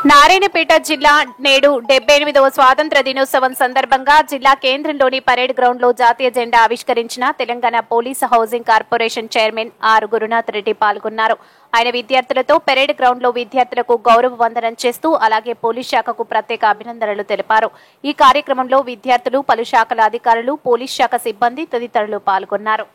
నారాయణపేట జిల్లా నేడు 78వ స్వాతంత్ర్య దినోత్సవం సందర్భంగా జిల్లా కేంద్రంలోని పరేడ్ గ్రౌండ్ లో జాతీయ జెండా ఆవిష్కరించిన Telangana police housing corporation chairman R Gurunath Reddy పాల్గొన్నారు. ఆయన విద్యార్థులతో పరేడ్ గ్రౌండ్ లో విద్యార్థులకు గౌరవ వందనం చేస్తూ అలాగే పోలీస్ శాఖకు ప్రత్యేక అభినందనలు తెలిపారు. ఈ కార్యక్రమంలో విద్యార్థులు, పలు శాఖల అధికారులు, పోలీస్ శాఖ సిబ్బంది తదితరులు పాల్గొన్నారు.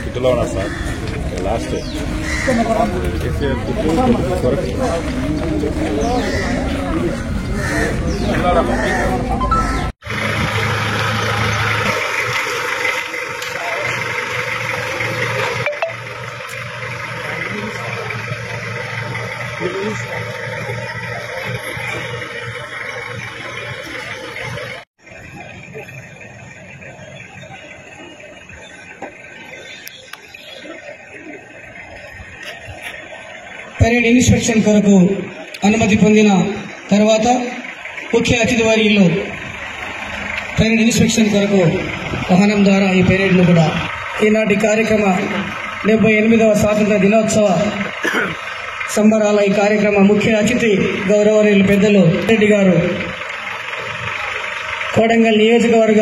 కిట్లో ఉన్నా సార్ లాస్ట్ పరేడ్ ఇన్స్పెక్షన్ కొరకు అనుమతి పొందిన తర్వాత ముఖ్య అతిథి వర్యులు పరేడ్ ఇన్స్పెక్షన్ కొరకు వాహనం ద్వారా ఈ పరేడ్ను కూడా ఈనాటి కార్యక్రమ 78వ స్వాతంత్ర దినోత్సవ సంబరాల ఈ కార్యక్రమ ముఖ్య అతిథి గౌరవనీయులు పెద్దలు రెడ్డి గారు, కోడంగల్ నియోజకవర్గ